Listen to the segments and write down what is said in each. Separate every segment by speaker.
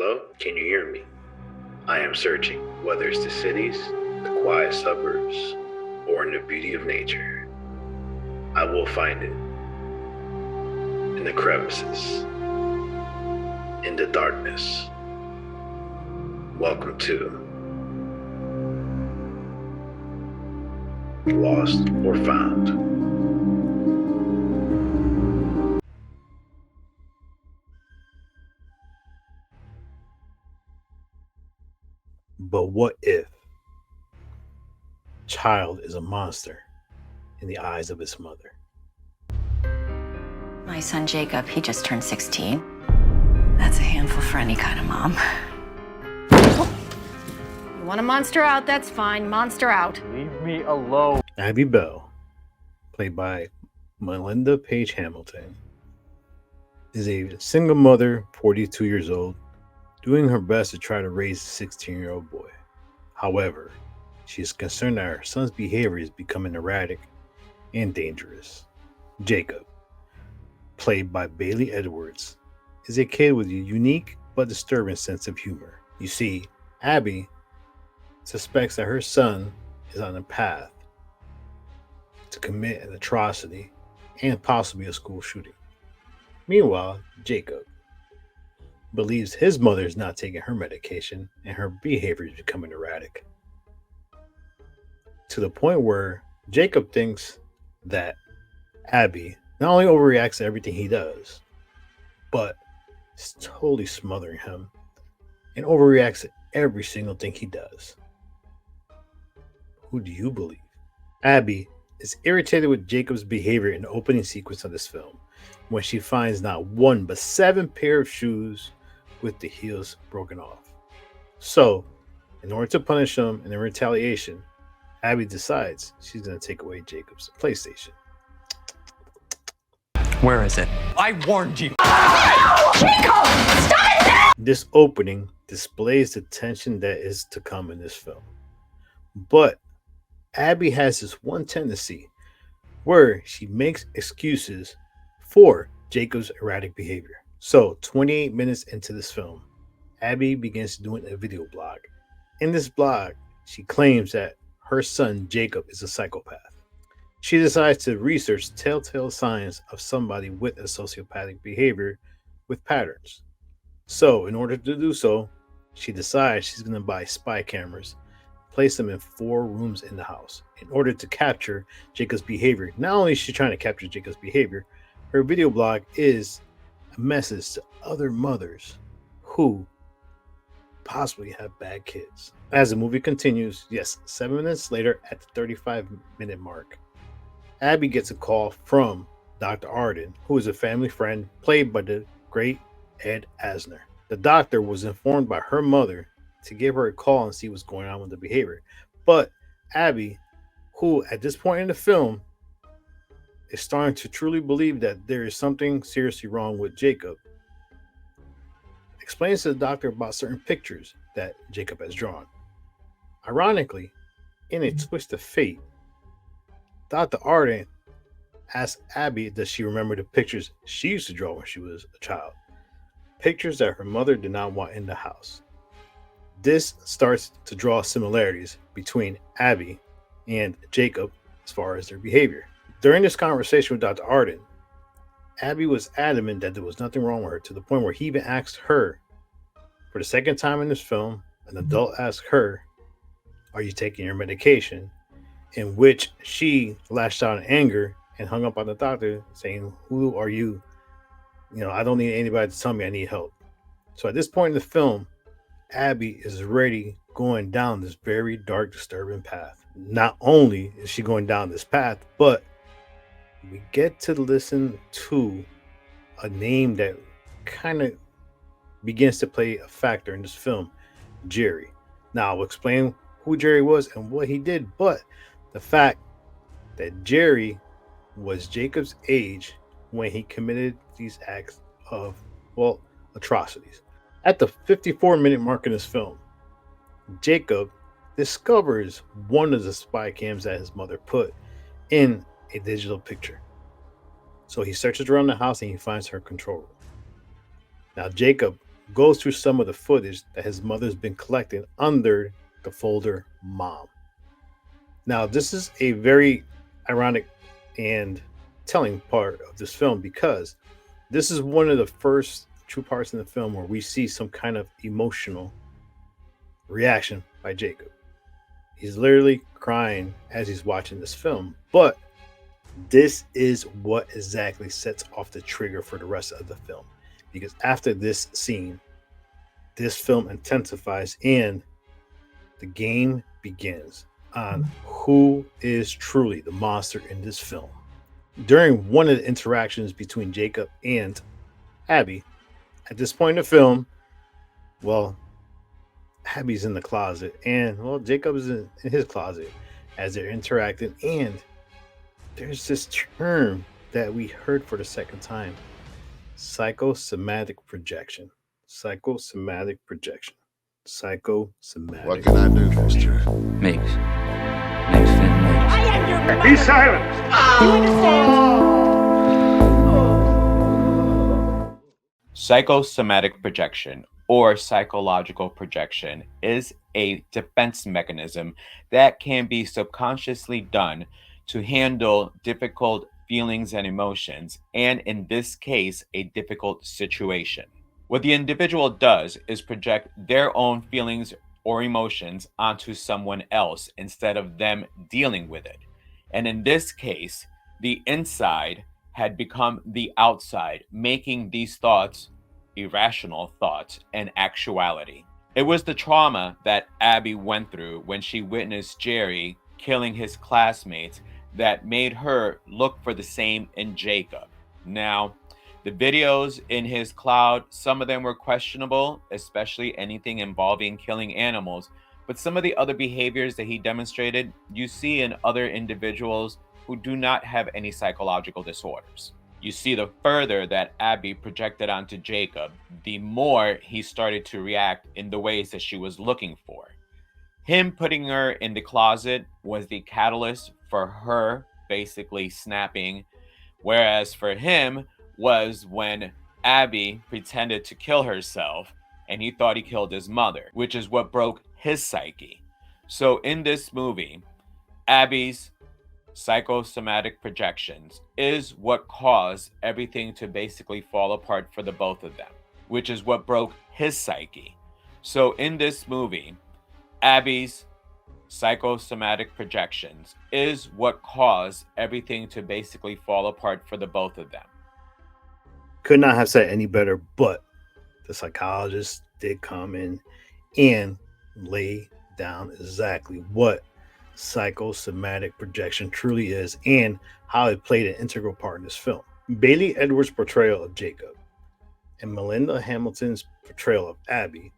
Speaker 1: Hello? Can you hear me? I am searching, whether it's the cities, the quiet suburbs, or in the beauty of nature. I will find it. In the crevices. In the darkness. Welcome to Lost or Found.
Speaker 2: But what if child is a monster in the eyes of his mother?
Speaker 3: My son Jacob, he just turned 16. That's a handful for any kind of mom.
Speaker 4: You want a monster out? That's fine. Monster out.
Speaker 5: Leave me alone.
Speaker 2: Abby Bell, played by melindapagehamilton, is a single mother, 42 years old, doing her best to try to raise a 16-year-old boy. However, she is concerned that her son's behavior is becoming erratic and dangerous. Jacob, played by Baileyedwards, is a kid with a unique but disturbing sense of humor. You see, Abby suspects that her son is on a path to commit an atrocity and possibly a school shooting. Meanwhile, Jacob believes his mother is not taking her medication and her behavior is becoming erratic. To the point where Jacob thinks that Abby not only overreacts to everything he does, but is totally smothering him and overreacts to every single thing he does. Who do you believe? Abby is irritated with Jacob's behavior in the opening sequence of this film when she finds not one but 7 pair of shoes with the heels broken off. So, in order to punish him and in retaliation, Abby decides she's going to take away Jacob's PlayStation.
Speaker 5: Where is it? I warned you.
Speaker 4: Jacob! Stop it!
Speaker 2: This opening displays the tension that is to come in this film. But Abby has this one tendency where she makes excuses for Jacob's erratic behavior. So, 28 minutes into this film, Abby begins doing a video blog. In this blog, she claims that her son Jacob is a psychopath. She decides to research telltale signs of somebody with a sociopathic behavior with patterns. So, in order to do so, she decides she's going to buy spy cameras, place them in 4 rooms in the house in order to capture Jacob's behavior. Not only is she trying to capture Jacob's behavior, her video blog is a message to other mothers who possibly have bad kids. As the movie continues, 7 minutes later at the 35-minute mark, Abby gets a call from Dr. Arden, who is a family friend played by the great Ed Asner. The doctor was informed by her mother to give her a call and see what's going on with the behavior. But Abby, who at this point in the film is starting to truly believe that there is something seriously wrong with Jacob, explains to the doctor about certain pictures that Jacob has drawn. Ironically, in a twist of fate, Dr. Arden asks Abby does she remember the pictures she used to draw when she was a child. Pictures that her mother did not want in the house. This starts to draw similarities between Abby and Jacob as far as their behavior. During this conversation with Dr. Arden, Abby was adamant that there was nothing wrong with her, to the point where he even asked her, for the second time in this film, an adult asked her, "Are you taking your medication?" In which she lashed out in anger and hung up on the doctor saying, "Who are you? I don't need anybody to tell me I need help." So at this point in the film, Abby is already going down this very dark, disturbing path. Not only is she going down this path, but we get to listen to a name that kind of begins to play a factor in this film, Jerry. Now, I'll explain who Jerry was and what he did, but the fact that Jerry was Jacob's age when he committed these acts of, atrocities. At the 54-minute mark in this film, Jacob discovers one of the spy cams that his mother put in a digital picture. So he searches around the house and he finds her control room. Now Jacob goes through some of the footage that his mother's been collecting under the folder M.O.M. Now, this is a very ironic and telling part of this film because this is one of the first true parts in the film where we see some kind of emotional reaction by Jacob. He's literally crying as he's watching this film, but this is what exactly sets off the trigger for the rest of the film, because after this scene, this film intensifies and the game begins on who is truly the monster in this film. During one of the interactions between Jacob and Abby, at this point in the film, well, Abby's in the closet and, well, Jacob's in his closet as they're interacting, and there's this term that we heard for the second time: psychosomatic projection. Psychosomatic projection. Psychosomatic.
Speaker 6: What can I do, mister?
Speaker 5: Makes fit.
Speaker 1: Be silent!
Speaker 7: Psychosomatic projection, or psychological projection, is a defense mechanism that can be subconsciously done to handle difficult feelings and emotions, and in this case, a difficult situation. What the individual does is project their own feelings or emotions onto someone else instead of them dealing with it. And in this case, the inside had become the outside, making these thoughts irrational thoughts an actuality. It was the trauma that Abby went through when she witnessed Jerry killing his classmates that made her look for the same in Jacob. Now, the videos in his cloud, some of them were questionable, especially anything involving killing animals, but some of the other behaviors that he demonstrated, you see in other individuals who do not have any psychological disorders. You see, the further that Abby projected onto Jacob, the more he started to react in the ways that she was looking for. Him putting her in the closet was the catalyst for her basically snapping, whereas for him was when Abby pretended to kill herself and he thought he killed his mother, which is what broke his psyche. So in this movie, Abby's psychosomatic projections is what caused everything to basically fall apart for the both of them, which is what broke his psyche. So in this movie, Abby's psychosomatic projections is what caused everything to basically fall apart for the both of them.
Speaker 2: Could not have said any better, but the psychologist did come in and lay down exactly what psychosomatic projection truly is and how it played an integral part in this film. Bailey Edwards' portrayal of Jacob and Melinda Hamilton's portrayal of Abby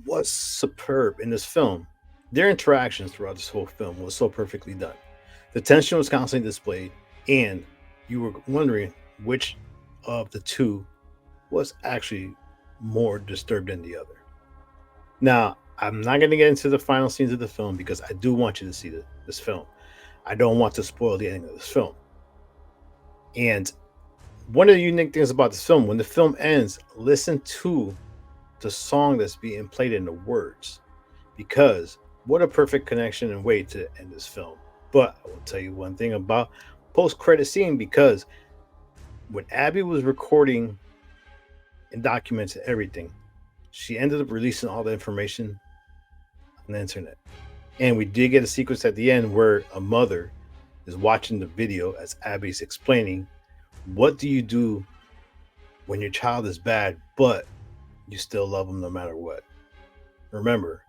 Speaker 2: was superb in this film. Their interactions throughout this whole film was so perfectly done. The tension was constantly displayed, and you were wondering which of the two was actually more disturbed than the other. Now, I'm not going to get into the final scenes of the film because I do want you to see this film. I don't want to spoil the ending of this film. And one of the unique things about this film, when the film ends, listen to the song that's being played in the words, because what a perfect connection and way to end this film. But I will tell you one thing about post-credit scene, because when Abby was recording and documenting everything, she ended up releasing all the information on the internet. And we did get a sequence at the end where a mother is watching the video as Abby's explaining, what do you do when your child is bad, but you still love them no matter what? Remember,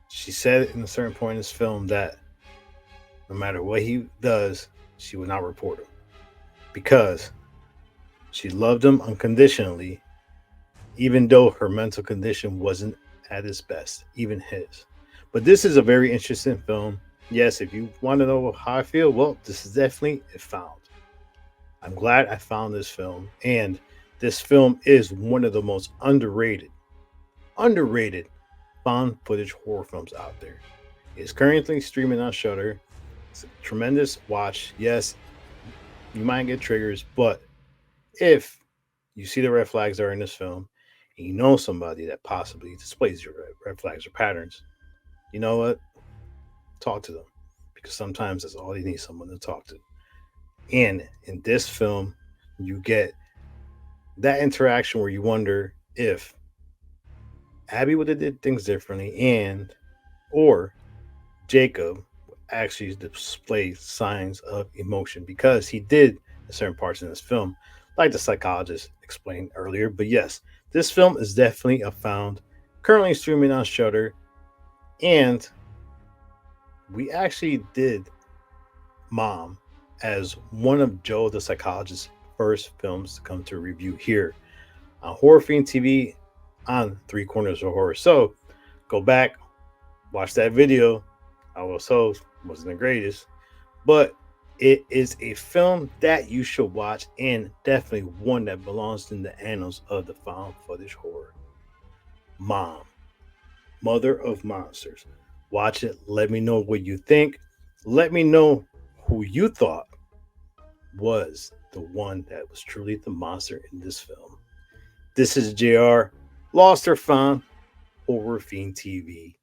Speaker 2: she said in a certain point in this film that no matter what he does, she would not report him because she loved him unconditionally, even though her mental condition wasn't at its best, even his. But this is a very interesting film. Yes, if you want to know how I feel, well, this is definitely a found. I'm glad I found this film, and this film is one of the most underrated found footage horror films out there. It's currently streaming on Shudder. It's a tremendous watch. Yes, you might get triggers, but if you see the red flags that are in this film and you know somebody that possibly displays your red flags or patterns, you know what? Talk to them, because sometimes that's all you need, someone to talk to. And in this film, you get that interaction where you wonder if Abby would have did things differently, and or Jacob actually display signs of emotion, because he did in certain parts in this film, like the psychologist explained earlier. But yes, this film is definitely a found, currently streaming on Shudder, and we actually did Mom as one of Joe the psychologist's first films to come to review here on Horror Fiend TV on Three Corners of Horror. So go back, watch that video. I also wasn't the greatest, but it is a film that you should watch, and definitely one that belongs in the annals of the found footage horror. Mom, Mother of Monsters. Watch it. Let me know what you think. Let me know who you thought was the one that was truly the monster in this film. This is JR, Lost or Found, Horror Fiend TV.